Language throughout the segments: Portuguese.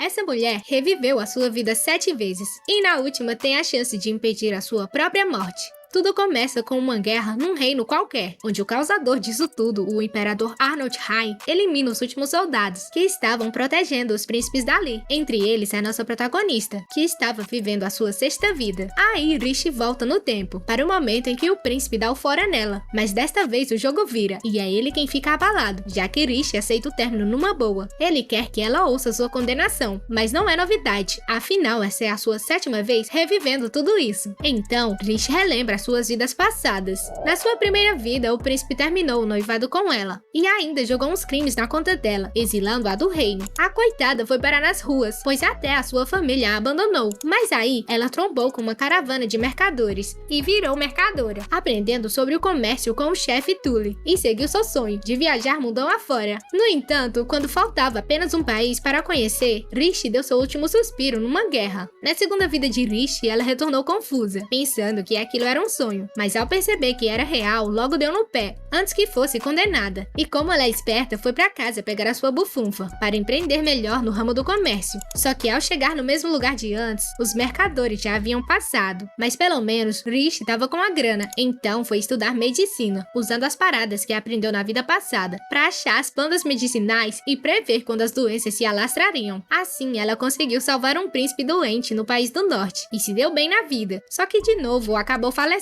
Essa mulher reviveu a sua vida 7 vezes, e na última tem a chance de impedir a sua própria morte. Tudo começa com uma guerra num reino qualquer, onde o causador disso tudo, o imperador Arnold High, elimina os últimos soldados que estavam protegendo os príncipes dali. Entre eles é a nossa protagonista, que estava vivendo a sua 6ª vida. Aí Rishi volta no tempo, para o momento em que o príncipe dá o fora nela, mas desta vez o jogo vira, e é ele quem fica abalado, já que Rishi aceita o término numa boa. Ele quer que ela ouça sua condenação, mas não é novidade, afinal essa é a sua 7ª vez revivendo tudo isso. Então, Rishi relembra suas vidas passadas. Na sua primeira vida, o príncipe terminou o noivado com ela e ainda jogou uns crimes na conta dela, exilando-a do reino. A coitada foi parar nas ruas, pois até a sua família a abandonou. Mas aí, ela trombou com uma caravana de mercadores e virou mercadora, aprendendo sobre o comércio com o chefe Tully e seguiu seu sonho de viajar mundão afora. No entanto, quando faltava apenas um país para conhecer, Rishi deu seu último suspiro numa guerra. Na segunda vida de Rishi, ela retornou confusa, pensando que aquilo era um sonho, mas ao perceber que era real, logo deu no pé, antes que fosse condenada. E como ela é esperta, foi pra casa pegar a sua bufunfa, para empreender melhor no ramo do comércio. Só que ao chegar no mesmo lugar de antes, os mercadores já haviam passado. Mas pelo menos, Rishi estava com a grana, então foi estudar medicina, usando as paradas que aprendeu na vida passada, para achar as plantas medicinais e prever quando as doenças se alastrariam. Assim, ela conseguiu salvar um príncipe doente no país do norte, e se deu bem na vida. Só que de novo, acabou falecendo.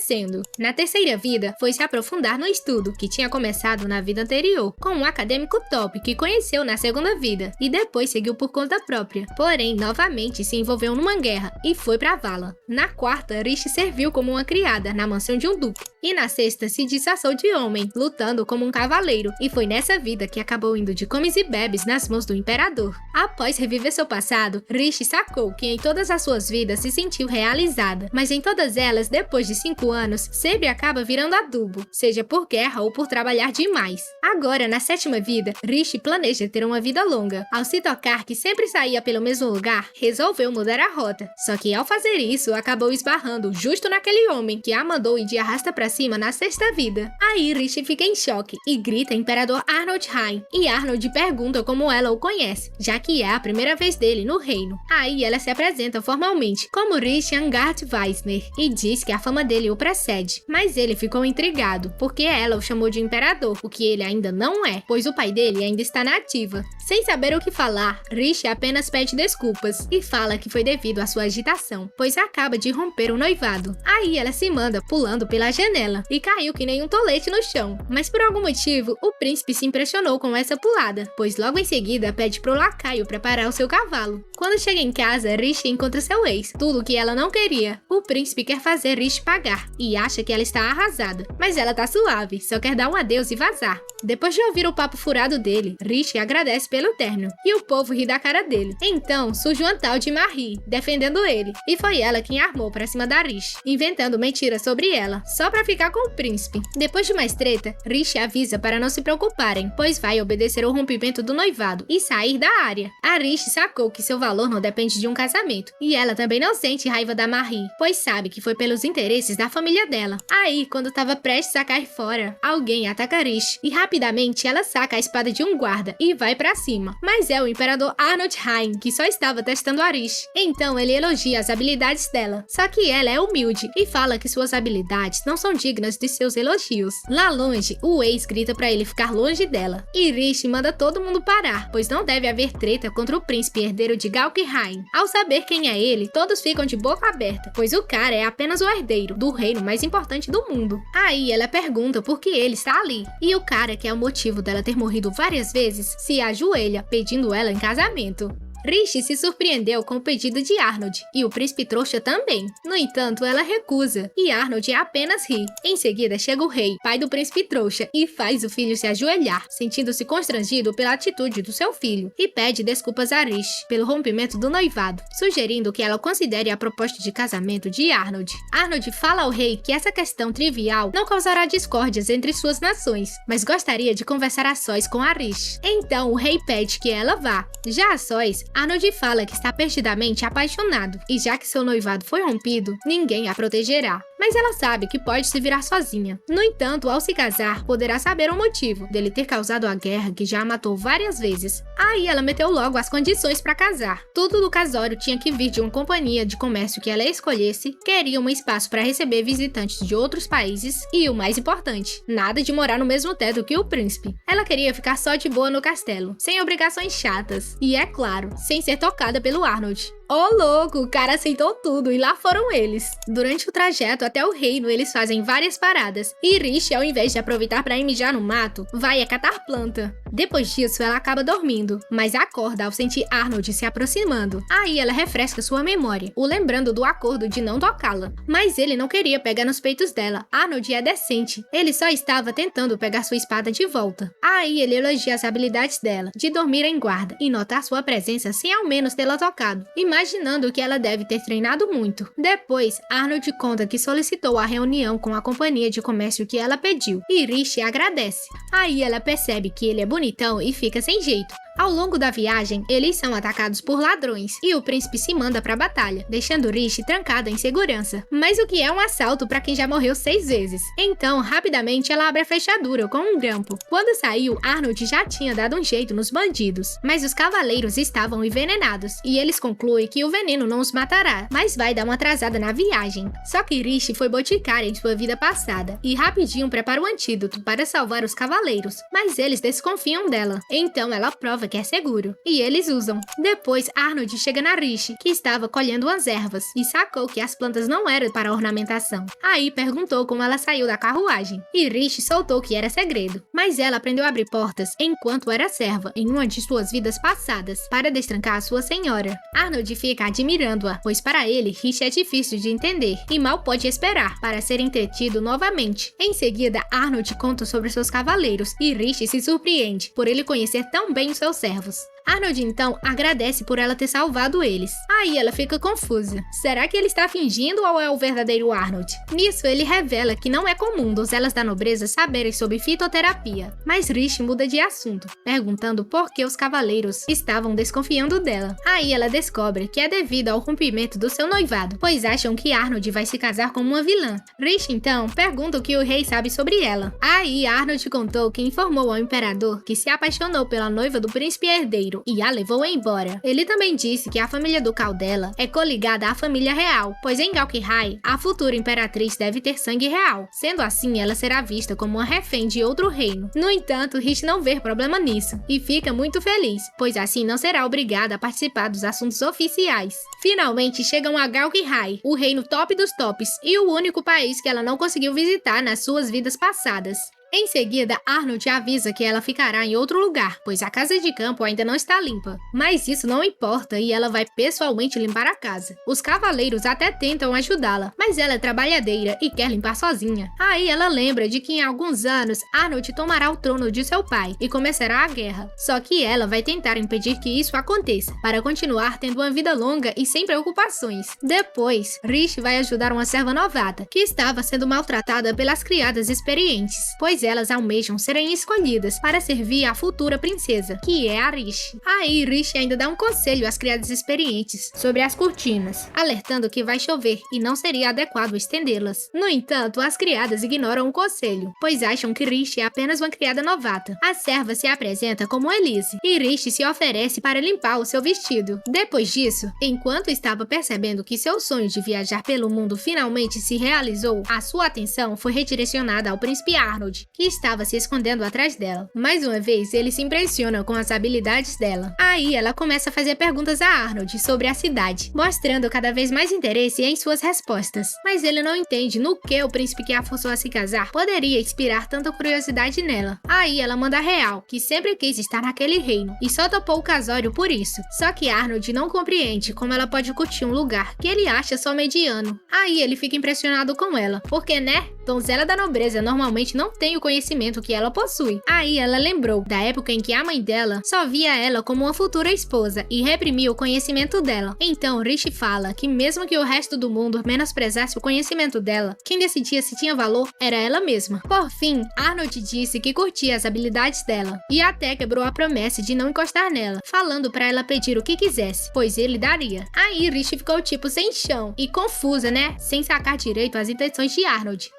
Na terceira vida, foi se aprofundar no estudo, que tinha começado na vida anterior, com um acadêmico top que conheceu na segunda vida, e depois seguiu por conta própria. Porém, novamente se envolveu numa guerra, e foi pra vala. Na quarta, Rishi serviu como uma criada na mansão de um duque, e na sexta se disfarçou de homem, lutando como um cavaleiro, e foi nessa vida que acabou indo de comes e bebes nas mãos do imperador. Após reviver seu passado, Rishi sacou que em todas as suas vidas se sentiu realizada, mas em todas elas, depois de 5 anos, sempre acaba virando adubo, seja por guerra ou por trabalhar demais. Agora, na 7ª vida, Rishi planeja ter uma vida longa. Ao se tocar que sempre saía pelo mesmo lugar, resolveu mudar a rota. Só que ao fazer isso, acabou esbarrando justo naquele homem que a mandou ir de arrasta pra cima na 6ª vida. Aí Rishi fica em choque e grita Imperador Arnold High, e Arnold pergunta como ela o conhece, já que é a primeira vez dele no reino. Aí ela se apresenta formalmente como Rishi Angard Weissner e diz que a fama dele o precede, mas ele ficou intrigado, porque ela o chamou de imperador, o que ele ainda não é, pois o pai dele ainda está na ativa. Sem saber o que falar, Rishi apenas pede desculpas e fala que foi devido à sua agitação, pois acaba de romper o noivado. Aí ela se manda pulando pela janela e caiu que nem um tolete no chão, mas por algum motivo o príncipe se impressionou com essa pulada, pois logo em seguida pede pro lacaio preparar o seu cavalo. Quando chega em casa, Rishi encontra seu ex, tudo que ela não queria. O príncipe quer fazer Rishi pagar e acha que ela está arrasada, mas ela tá suave, só quer dar um adeus e vazar. Depois de ouvir o papo furado dele, Rishi agradece pelo término, e o povo ri da cara dele. Então surge uma tal de Marie, defendendo ele, e foi ela quem armou pra cima da Rishi, inventando mentiras sobre ela, só pra ficar com o príncipe. Depois de mais treta, Rishi avisa para não se preocuparem, pois vai obedecer ao rompimento do noivado e sair da área. A Rishi sacou que seu valor não depende de um casamento, e ela também não sente raiva da Marie, pois sabe que foi pelos interesses da família dela. Aí, quando tava prestes a cair fora, alguém ataca Rishi, e rapidamente ela saca a espada de um guarda e vai pra cima. Mas é o imperador Arnold High, que só estava testando a Rishi. Então ele elogia as habilidades dela, só que ela é humilde e fala que suas habilidades não são dignas de seus elogios. Lá longe, o ex grita pra ele ficar longe dela, e Rishi manda todo mundo parar, pois não deve haver treta contra o príncipe herdeiro de Galkheim. Ao saber quem é ele, todos ficam de boca aberta, pois o cara é apenas o herdeiro do reino mais importante do mundo. Aí ela pergunta por que ele está ali, e o cara, que é o motivo dela ter morrido várias vezes, se ajoelha, pedindo ela em casamento. Rishi se surpreendeu com o pedido de Arnold, e o príncipe trouxa também. No entanto, ela recusa, e Arnold apenas ri. Em seguida chega o rei, pai do príncipe trouxa, e faz o filho se ajoelhar, sentindo-se constrangido pela atitude do seu filho, e pede desculpas a Rishi pelo rompimento do noivado, sugerindo que ela considere a proposta de casamento de Arnold. Arnold fala ao rei que essa questão trivial não causará discórdias entre suas nações, mas gostaria de conversar a sós com a Rishi. Então o rei pede que ela vá. Já a sós, Arnold fala que está perdidamente apaixonado, e já que seu noivado foi rompido, ninguém a protegerá. mas ela sabe que pode se virar sozinha. No entanto, ao se casar, poderá saber o motivo dele ter causado a guerra que já a matou várias vezes. Aí ela meteu logo as condições para casar. Tudo do casório tinha que vir de uma companhia de comércio que ela escolhesse, queria um espaço para receber visitantes de outros países e, o mais importante, nada de morar no mesmo teto que o príncipe. Ela queria ficar só de boa no castelo, sem obrigações chatas e, é claro, sem ser tocada pelo Arnold. Ô louco, o cara aceitou tudo e lá foram eles. Durante o trajeto até o reino, eles fazem várias paradas e Rishi, ao invés de aproveitar para ir mijar no mato, vai catar planta. Depois disso, ela acaba dormindo, mas acorda ao sentir Arnold se aproximando. Aí ela refresca sua memória, o lembrando do acordo de não tocá-la. Mas ele não queria pegar nos peitos dela. Arnold é decente, ele só estava tentando pegar sua espada de volta. Aí ele elogia as habilidades dela, de dormir em guarda e notar sua presença sem ao menos tê-la tocado, imaginando que ela deve ter treinado muito. Depois, Arnold conta que solicitou a reunião com a companhia de comércio que ela pediu, e Rishi agradece. Aí ela percebe que ele é bonitão e fica sem jeito. Ao longo da viagem, eles são atacados por ladrões e o príncipe se manda pra batalha, deixando Rishi trancada em segurança. Mas o que é um assalto pra quem já morreu 6 vezes? Então, rapidamente ela abre a fechadura com um grampo. Quando saiu, Arnold já tinha dado um jeito nos bandidos, mas os cavaleiros estavam envenenados e eles concluem que o veneno não os matará, mas vai dar uma atrasada na viagem. Só que Rishi foi boticária em sua vida passada e rapidinho prepara o antídoto para salvar os cavaleiros, mas eles desconfiam dela. Então ela prova que é seguro, e eles usam. Depois, Arnold chega na Rishi, que estava colhendo umas ervas, e sacou que as plantas não eram para ornamentação. Aí perguntou como ela saiu da carruagem, e Rishi soltou que era segredo. Mas ela aprendeu a abrir portas enquanto era serva em uma de suas vidas passadas, para destrancar a sua senhora. Arnold fica admirando-a, pois para ele, Rishi é difícil de entender, e mal pode esperar para ser entretido novamente. Em seguida, Arnold conta sobre seus cavaleiros, e Rishi se surpreende por ele conhecer tão bem os seus servos. Arnold então agradece por ela ter salvado eles. Aí ela fica confusa. Será que ele está fingindo ou é o verdadeiro Arnold? Nisso ele revela que não é comum donzelas da nobreza saberem sobre fitoterapia. Mas Rishi muda de assunto, perguntando por que os cavaleiros estavam desconfiando dela. Aí ela descobre que é devido ao rompimento do seu noivado, pois acham que Arnold vai se casar com uma vilã. Rishi então pergunta o que o rei sabe sobre ela. Aí Arnold contou que informou ao imperador que se apaixonou pela noiva do príncipe herdeiro e a levou embora. Ele também disse que a família ducal dela é coligada à família real, pois em Galquihai, a futura imperatriz deve ter sangue real. Sendo assim, ela será vista como uma refém de outro reino. No entanto, Rishi não vê problema nisso e fica muito feliz, pois assim não será obrigada a participar dos assuntos oficiais. Finalmente chegam a Galquihai, o reino top dos tops e o único país que ela não conseguiu visitar nas suas vidas passadas. Em seguida, Arnold avisa que ela ficará em outro lugar, pois a casa de campo ainda não está limpa. Mas isso não importa e ela vai pessoalmente limpar a casa. Os cavaleiros até tentam ajudá-la, mas ela é trabalhadeira e quer limpar sozinha. Aí ela lembra de que em alguns anos, Arnold tomará o trono de seu pai e começará a guerra. Só que ela vai tentar impedir que isso aconteça, para continuar tendo uma vida longa e sem preocupações. Depois, Rishi vai ajudar uma serva novata, que estava sendo maltratada pelas criadas experientes, pois elas almejam serem escolhidas para servir a futura princesa, que é a Rishi. Aí Rishi ainda dá um conselho às criadas experientes sobre as cortinas, alertando que vai chover e não seria adequado estendê-las. No entanto, as criadas ignoram o conselho, pois acham que Rishi é apenas uma criada novata. A serva se apresenta como Elise, e Rishi se oferece para limpar o seu vestido. Depois disso, enquanto estava percebendo que seu sonho de viajar pelo mundo finalmente se realizou, a sua atenção foi redirecionada ao príncipe Arnold, que estava se escondendo atrás dela. Mais uma vez, ele se impressiona com as habilidades dela. Aí ela começa a fazer perguntas a Arnold sobre a cidade, mostrando cada vez mais interesse em suas respostas. Mas ele não entende no que o príncipe que a forçou a se casar poderia inspirar tanta curiosidade nela. Aí ela manda real, que sempre quis estar naquele reino, e só topou o casório por isso. Só que Arnold não compreende como ela pode curtir um lugar que ele acha só mediano. Aí ele fica impressionado com ela, porque né? donzela da nobreza normalmente não tem o conhecimento que ela possui. Aí ela lembrou da época em que a mãe dela só via ela como uma futura esposa e reprimiu o conhecimento dela. Então Rishi fala que mesmo que o resto do mundo menosprezasse o conhecimento dela, quem decidia se tinha valor era ela mesma. Por fim, Arnold disse que curtia as habilidades dela e até quebrou a promessa de não encostar nela, falando pra ela pedir o que quisesse, pois ele daria. Aí Rishi ficou tipo sem chão e confusa, né? Sem sacar direito as intenções de Arnold.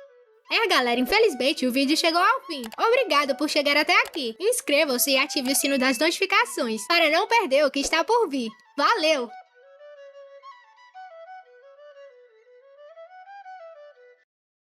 Galera, infelizmente o vídeo chegou ao fim. Obrigado por chegar até aqui. Inscrevam-se e ative o sino das notificações para não perder o que está por vir. Valeu!